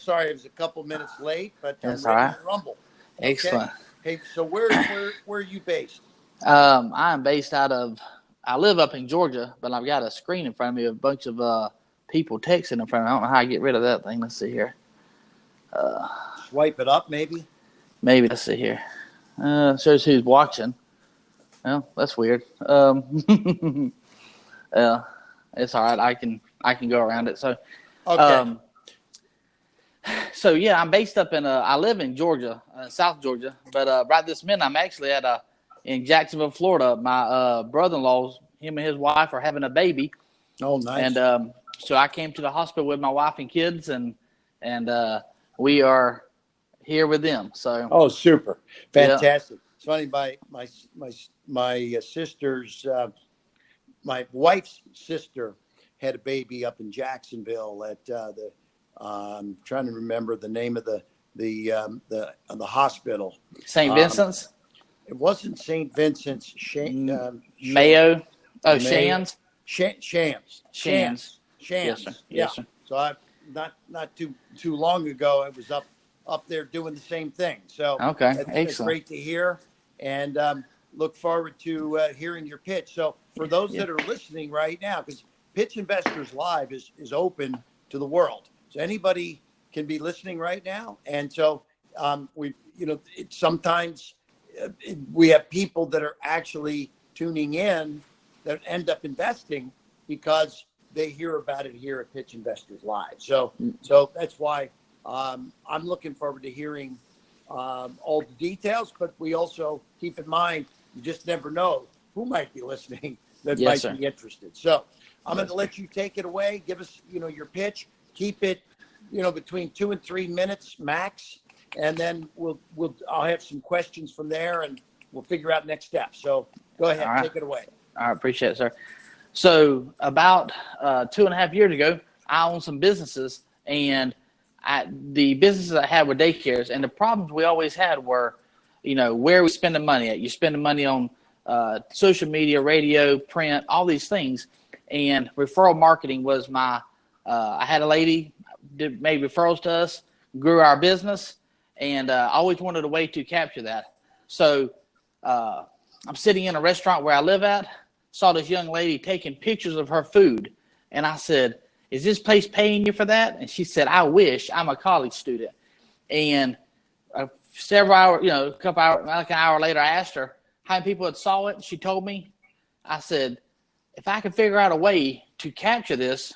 sorry I was a couple minutes late, but I'm That's ready all right. to rumble. Excellent. Hey, so where are you based? I'm based I live up in Georgia, but I've got a screen in front of me with a bunch of people texting in front of me. I don't know how I get rid of that thing. Let's see here. Swipe it up, maybe. Maybe, let's see here. Shows who's watching. Well, that's weird. It's all right. I can go around it. So, Okay. So yeah, I'm based up in I live in Georgia, South Georgia, but right this minute I'm actually in Jacksonville, Florida. My brother-in-law's, him and his wife are having a baby. Oh, nice. And so I came to the hospital with my wife and kids, and we are here with them. So super, fantastic. Yeah. It's funny. My sister's, my wife's sister had a baby up in Jacksonville at I'm trying to remember the name of the hospital. St. Vincent's. It wasn't St. Vincent's. Mayo. Oh, Mayo. Shands. Shams. Yes, sir. Yeah. Yes, sir. So I not too long ago, I was up there doing the same thing. So okay, that's excellent. great to hear, and look forward to hearing your pitch. So for those that are listening right now, because Pitch Investors Live is open to the world, so anybody can be listening right now. And so sometimes we have people that are actually tuning in that end up investing because they hear about it here at Pitch Investors Live. So that's why I'm looking forward to hearing all the details, but we also keep in mind, you just never know who might be listening that might be interested. So I'm going to let you take it away. Give us, your pitch. Keep it, between 2 and 3 minutes max. And then I'll have some questions from there and we'll figure out next steps. So go ahead, take it away. I appreciate it, sir. So about 2.5 years ago, I owned some businesses, and the businesses I had were daycares, and the problems we always had were, where are we spending money at? You're spending money on social media, radio, print, all these things, and referral marketing was I had a lady made referrals to us, grew our business, and I always wanted a way to capture that. So I'm sitting in a restaurant where I live at, saw this young lady taking pictures of her food. And I said, is this place paying you for that? And she said, I wish. I'm a college student. And several hours, a couple hours, like an hour later, I asked her how many people had saw it. She told me. I said, if I could figure out a way to capture this,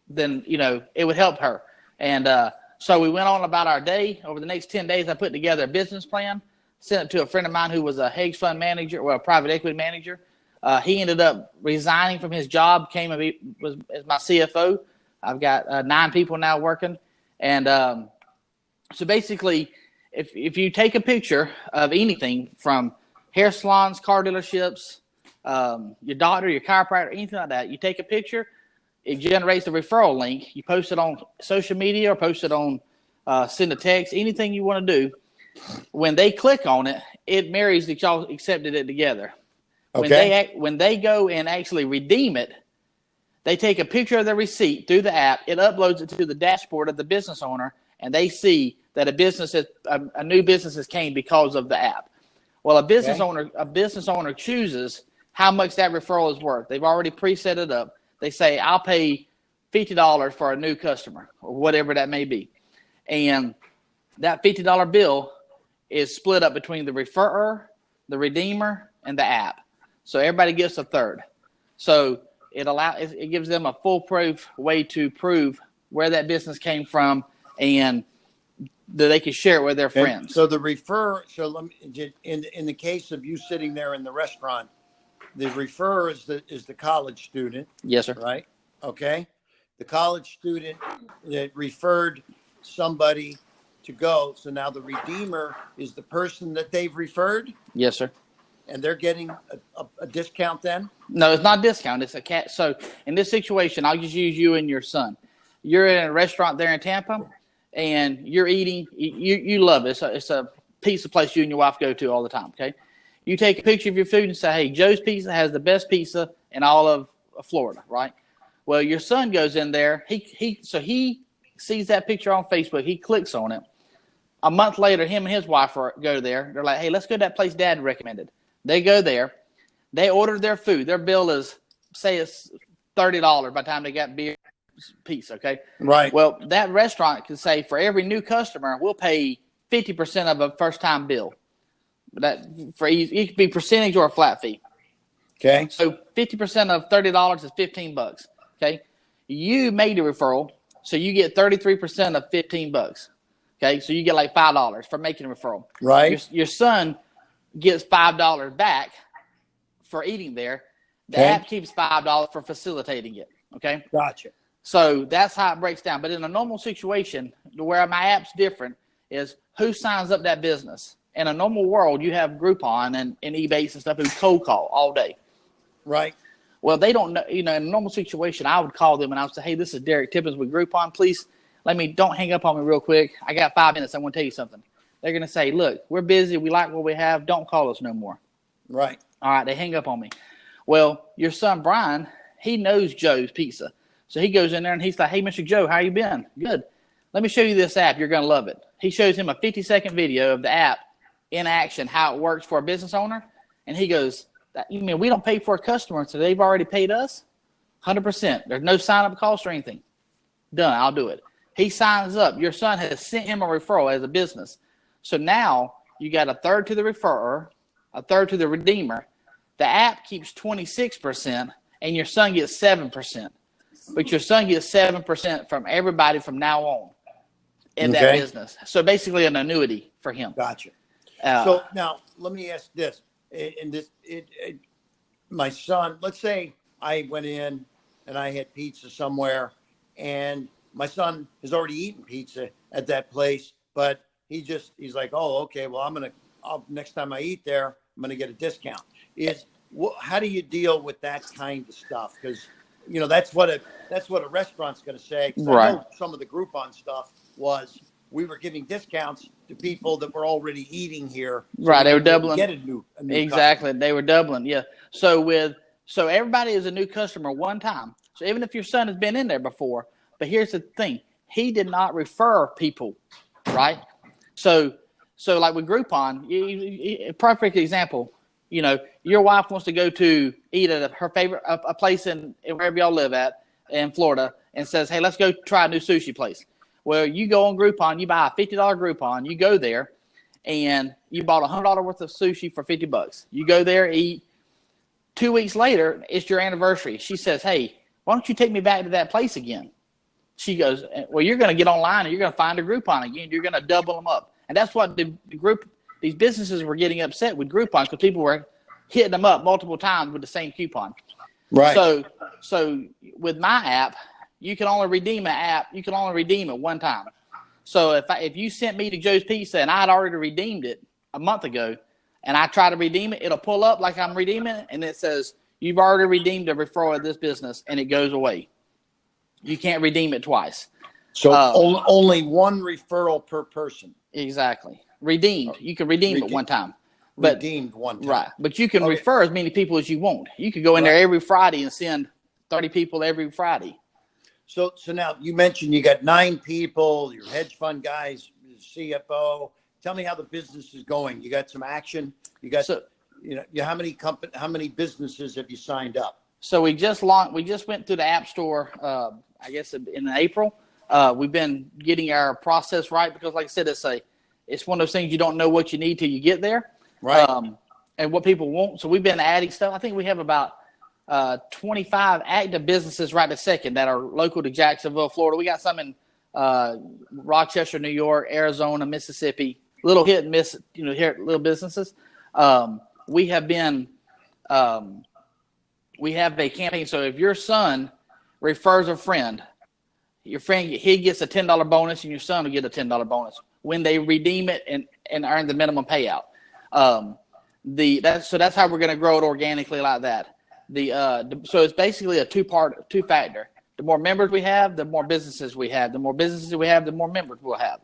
then, it would help her. And so we went on about our day. Over the next 10 days, I put together a business plan, sent it to a friend of mine who was a hedge fund manager, or a private equity manager. He ended up resigning from his job, came and was as my CFO. I've got 9 people now working. And so basically, if you take a picture of anything from hair salons, car dealerships, your doctor, your chiropractor, anything like that, you take a picture, it generates a referral link. You post it on social media or post it on send a text, anything you want to do. When they click on it, it marries that y'all accepted it together. Okay. When they go and actually redeem it, they take a picture of their receipt through the app. It uploads it to the dashboard of the business owner, and they see that a new business has came because of the app. Well, a business owner chooses how much that referral is worth. They've already preset it up. They say, I'll pay $50 for a new customer, or whatever that may be, and that $50 bill is split up between the referrer, the redeemer, and the app. So everybody gets a third. So it gives them a foolproof way to prove where that business came from, and that they can share it with their friends. And so the in the case of you sitting there in the restaurant, the referrer is the college student. Yes, sir. Right. Okay. The college student that referred somebody to go. So now the redeemer is the person that they've referred. Yes, sir. And they're getting a discount then? No, it's not a discount. It's a cat. So in this situation, I'll just use you and your son. You're in a restaurant there in Tampa, and you're eating. You love it. It's a pizza place you and your wife go to all the time, okay? You take a picture of your food and say, hey, Joe's Pizza has the best pizza in all of Florida, right? Well, your son goes in there. He sees that picture on Facebook. He clicks on it. A month later, him and his wife go there. They're like, hey, let's go to that place Dad recommended. They go there. They order their food. Their bill is, say it's $30 by the time they got beer, pizza, okay? Right. Well, that restaurant can say for every new customer, we'll pay 50% of a first-time bill. That for it could be percentage or a flat fee. Okay. So 50% of $30 is $15. Okay. You made the referral, so you get 33% of $15. Okay, so you get like $5 for making a referral. Right. Your son gets $5 back for eating there. The Okay. app keeps $5 for facilitating it. Okay. Gotcha. So that's how it breaks down. But in a normal situation, where my app's different is who signs up that business. In a normal world, you have Groupon and eBay and stuff who cold call all day. Right. Well, they don't know. In a normal situation, I would call them and I would say, hey, this is Derek Tippins with Groupon. Please don't hang up on me real quick. I got 5 minutes. I want to tell you something. They're going to say, look, we're busy. We like what we have. Don't call us no more. Right. All right. They hang up on me. Well, your son, Brian, he knows Joe's Pizza. So he goes in there and he's like, hey, Mr. Joe, how you been? Good. Let me show you this app. You're going to love it. He shows him a 50-second video of the app in action, how it works for a business owner. And he goes, you mean we don't pay for a customer, so they've already paid us? 100%. There's no sign-up cost or anything. Done. I'll do it. He signs up. Your son has sent him a referral as a business. So now you got a third to the referrer, a third to the redeemer. The app keeps 26%, and your son gets 7%. But your son gets 7% from everybody from now on in that business. So basically an annuity for him. Gotcha. So now let me ask this. My son, let's say I went in and I had pizza somewhere, and my son has already eaten pizza at that place, but he's like, oh, okay, well, next time I eat there, I'm going to get a discount. How do you deal with that kind of stuff? Because, that's what a restaurant's going to say. Right. I know some of the Groupon stuff was we were giving discounts to people that were already eating here. So right. They were doubling. Get a new exactly. customer. They were doubling. Yeah. So everybody is a new customer one time. So even if your son has been in there before, but here's the thing, he did not refer people, right? So like with Groupon, a perfect example, your wife wants to go to eat at her favorite, a place in wherever y'all live at in Florida, and says, hey, let's go try a new sushi place. Well, you go on Groupon, you buy a $50 Groupon, you go there, and you bought $100 worth of sushi for $50. You go there, eat. 2 weeks later, it's your anniversary. She says, hey, why don't you take me back to that place again? She goes, well, you're going to get online and you're going to find a Groupon again. You're going to double them up. And that's what these businesses were getting upset with Groupon, because people were hitting them up multiple times with the same coupon. Right. So with my app, you can only redeem an app. You can only redeem it one time. So if you sent me to Joe's Pizza and I had already redeemed it a month ago, and I try to redeem it, it'll pull up like I'm redeeming it, and it says, you've already redeemed a referral of this business, and it goes away. You can't redeem it twice. So only one referral per person. Exactly. Redeemed. You can redeem it one time. Redeemed one time. Right. But you can refer as many people as you want. You could go in there every Friday and send 30 people every Friday. So now you mentioned you got 9 people, your hedge fund guys, CFO. Tell me how the business is going. You got some action. You got how many businesses have you signed up? So we just went through the App Store. I guess in April. We've been getting our process right, because, like I said, it's one of those things you don't know what you need till you get there, right? And what people want. So we've been adding stuff. I think we have about 25 active businesses right this second that are local to Jacksonville, Florida. We got some in Rochester, New York, Arizona, Mississippi. Little hit and miss, here little businesses. We have a campaign. So if your son refers a friend, he gets a $10 bonus, and your son will get a $10 bonus when they redeem it and earn the minimum payout. That's how we're going to grow it organically like that. So it's basically a two-factor. The more members we have, the more businesses we have. The more businesses we have, the more members we'll have.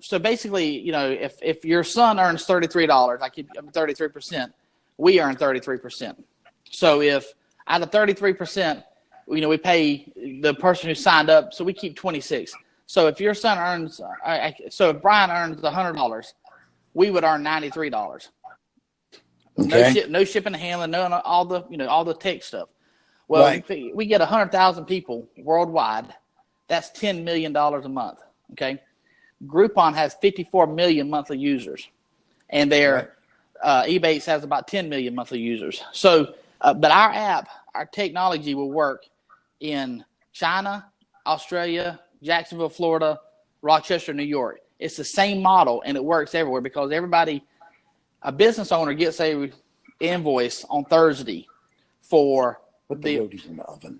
So basically, if your son earns $33, like 33%, we earn 33%. So if out of 33%, we pay the person who signed up, so we keep 26. So if your son earns, so if Brian earns $100, we would earn $93. Okay. No shipping and handling, no all the tech stuff. Well, Right. we get 100,000 people worldwide. That's $10 million a month. Okay. Groupon has 54 million monthly users, and their Ebates has about 10 million monthly users. So, but our technology will work in China, Australia, Jacksonville, Florida, Rochester, New York. It's the same model, and it works everywhere because a business owner gets a invoice on Thursday for Put the roadies in the oven.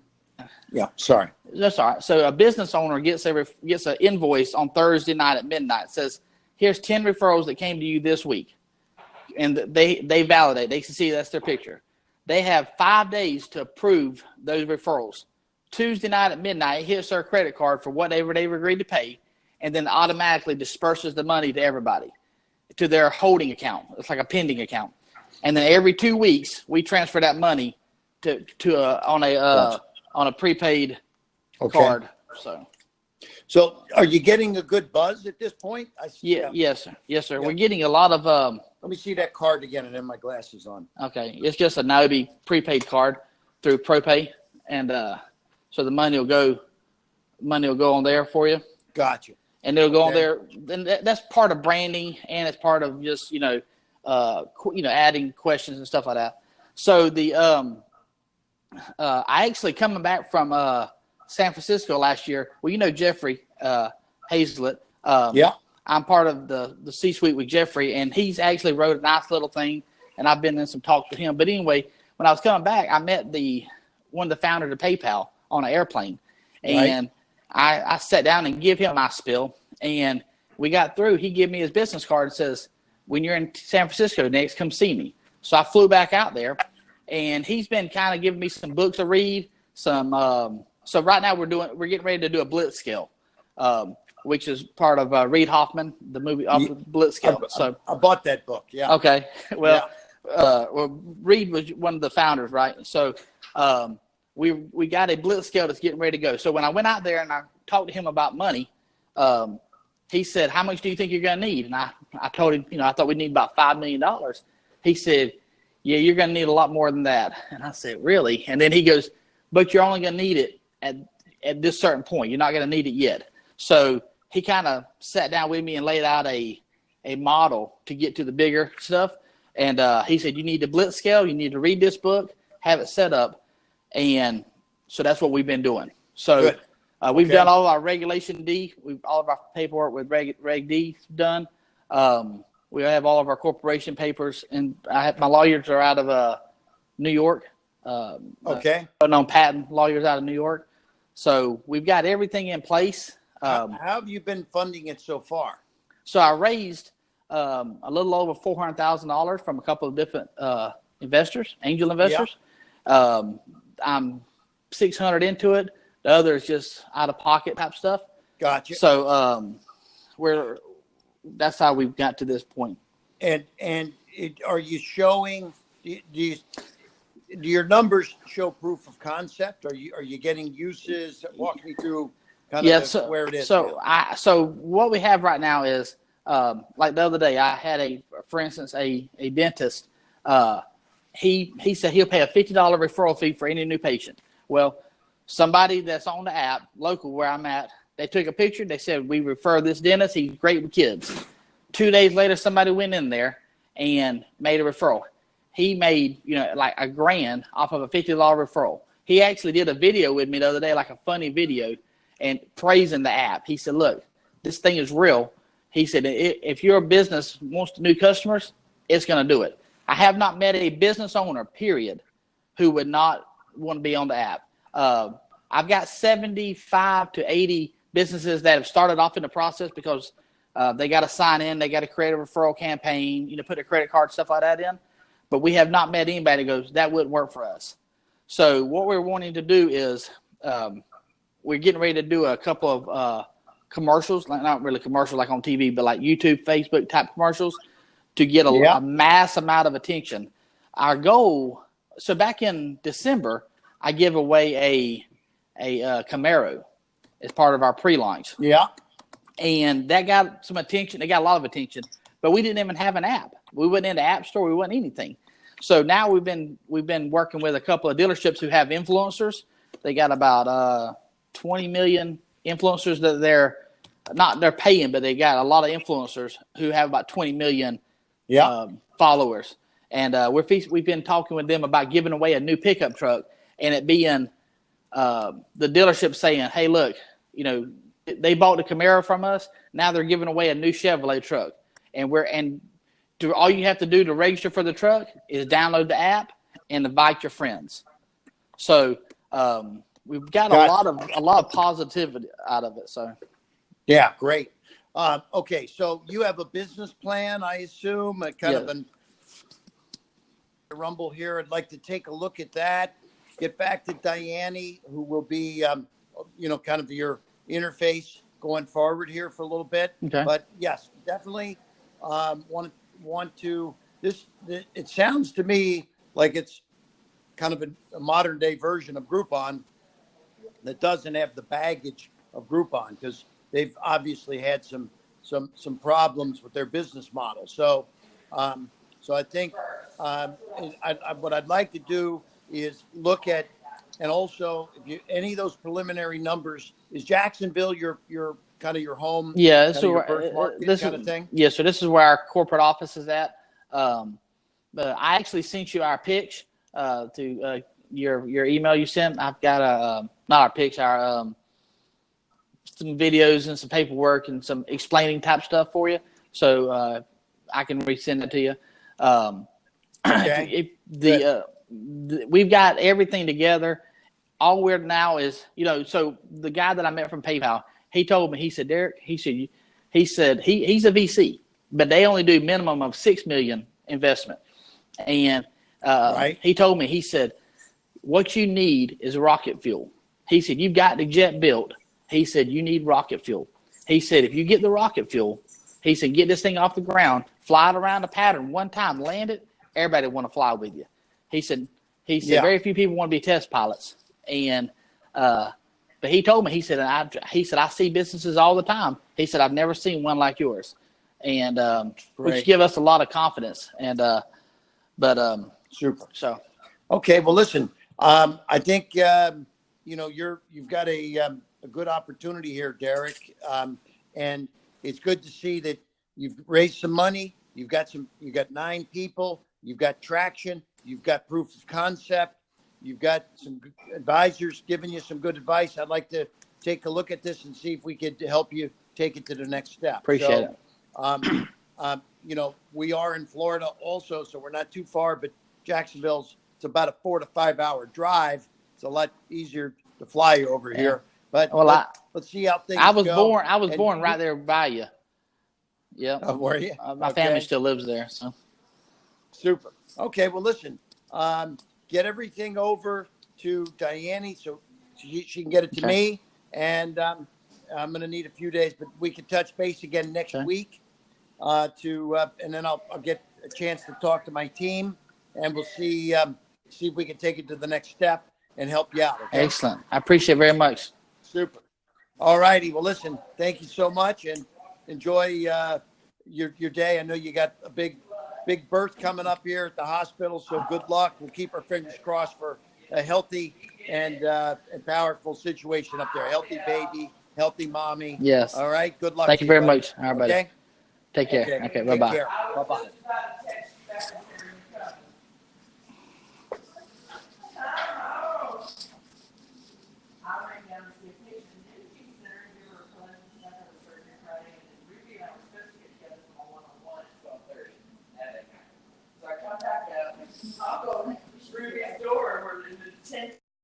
Yeah, sorry. That's all right. So a business owner gets an invoice on Thursday night at midnight. It says, here's 10 referrals that came to you this week. And they validate. They can see that's their picture. They have 5 days to approve those referrals. Tuesday night at midnight, it hits their credit card for whatever they've agreed to pay, and then automatically disperses the money to everybody, to their holding account. It's like a pending account. And then every 2 weeks, we transfer that money on a prepaid card. So are you getting a good buzz at this point? Yes, sir. Yeah. We're getting a lot of. Let me see that card again, and then my glasses on. Okay, it's just a Nvoobe prepaid card through ProPay, and so the money will go on there for you. Gotcha. And it'll go on there. And that's part of branding, and it's part of just adding questions and stuff like that. So I actually coming back from San Francisco last year. Well, Jeffrey Hazlett. I'm part of the C-suite with Jeffrey, and he's actually wrote a nice little thing, and I've been in some talks with him. But anyway, when I was coming back, I met one of the founders of PayPal on an airplane, and I sat down and give him my spiel, and we got through. He gave me his business card and says, when you're in San Francisco next, come see me. So I flew back out there. And he's been kind of giving me some books to read. So right now we're getting ready to do a blitz scale, which is part of Reid Hoffman, the movie Blitz scale. So I bought that book. Yeah. Okay. Well, Reid was one of the founders, right? So we got a blitz scale that's getting ready to go. So when I went out there and I talked to him about money, he said, "How much do you think you're going to need?" And I told him, I thought we'd need about $5 million. He said, "Yeah, you're going to need a lot more than that." And I said, "Really?" And then he goes, "But you're only going to need it at this certain point. You're not going to need it yet." So he kind of sat down with me and laid out a model to get to the bigger stuff. And he said, "You need to blitz scale. You need to read this book, have it set up." And so that's what we've been doing. So we've done all of our Regulation D. All of our paperwork with Reg D done. We have all of our corporation papers, and my lawyers are out of New York. Patent lawyers out of New York. So we've got everything in place. How have you been funding it so far? So I raised a little over $400,000 from a couple of different investors, angel investors. Yeah. I'm 600 into it. The other is just out of pocket type stuff. Gotcha. So that's how we've got to this point. And are you showing? Do your numbers show proof of concept? Are you getting uses? Walk me through kind of where it is. So what we have right now is like the other day, I had for instance a dentist. He said he'll pay a $50 referral fee for any new patient. Well, somebody that's on the app, local where I'm at, they took a picture. They said, "We refer this dentist. He's great with kids." 2 days later, somebody went in there and made a referral. He made, like $1,000 off of a $50 referral. He actually did a video with me the other day, like a funny video, and praising the app. He said, "Look, this thing is real." He said, "If your business wants new customers, it's going to do it." I have not met a business owner, period, who would not want to be on the app. I've got 75 to 80 businesses that have started off in the process because they got to sign in, they got to create a referral campaign, put a credit card, stuff like that in. But we have not met anybody that goes, "That wouldn't work for us." So what we're wanting to do is we're getting ready to do a couple of commercials, not really commercials like on TV, but like YouTube, Facebook type commercials to get a mass amount of attention. Our goal, so back in December, I give away a Camaro as part of our pre-launch. Yeah. And that got some attention. It got a lot of attention, but we didn't even have an app. We went into App Store. We wasn't anything. So now we've been working with a couple of dealerships who have influencers. They got about 20 million influencers that they're paying, but they got a lot of influencers who have about 20 million followers. And we've been talking with them about giving away a new pickup truck, and it being the dealership saying, "Hey, look, they bought the Camaro from us. Now they're giving away a new Chevrolet truck, and all you have to do to register for the truck is download the app and invite your friends." So we've got a lot of positivity out of it. So yeah, great. Okay, so you have a business plan, I assume, a kind of a rumble here. I'd like to take a look at that. Get back to Diane, who will be, kind of your interface going forward here for a little bit. Okay. But yes, definitely want to. It sounds to me like it's kind of a modern day version of Groupon that doesn't have the baggage of Groupon, because they've obviously had some problems with their business model. So I think what I'd like to do is look at, and also if any of those preliminary numbers, is Jacksonville your kind of your home? Yeah, this kind of thing. Yeah, so this is where our corporate office is at. But I actually sent you our pitch to your email you sent. I've got not our pitch, our some videos and some paperwork and some explaining type stuff for you. So I can resend it to you. Okay. We've got everything together. All we're now is, so the guy that I met from PayPal, he told me, he said, Derek, he's a VC, but they only do minimum of $6 million investment. And he told me, he said, what you need is rocket fuel. He said, you've got the jet built. He said, you need rocket fuel. He said, if you get the rocket fuel, he said, get this thing off the ground, fly it around the pattern one time, land it, everybody want to fly with you. He said, very few people want to be test pilots. And but he told me, he said, I see businesses all the time. He said, I've never seen one like yours. And which give us a lot of confidence. And super. So okay, well, listen, I think you've got a good opportunity here, Derek, and it's good to see that you've raised some money. You've got 9 people. You've got traction. You've got proof of concept. You've got some advisors giving you some good advice. I'd like to take a look at this and see if we could help you take it to the next step. Appreciate it. We are in Florida also, so we're not too far, but Jacksonville's, it's about a 4 to 5 hour drive. It's a lot easier to fly over here. But let's see how things go. I was born right there by you. Yeah. Oh, were you? My family still lives there. So super. Okay. Well, listen, get everything over to Diane so she can get it to me. And I'm going to need a few days, but we can touch base again next week and then I'll get a chance to talk to my team, and we'll see if we can take it to the next step and help you out. Okay? Excellent. I appreciate it very much. Super. All righty. Well, listen, thank you so much, and enjoy your day. I know you got a big birth coming up here at the hospital, so good luck. We'll keep our fingers crossed for a healthy and powerful situation up there. Healthy baby, healthy mommy. Yes. All right. Good luck. Thank you very much. All right, buddy. Okay. Take care. Okay. Bye-bye. Bye-bye.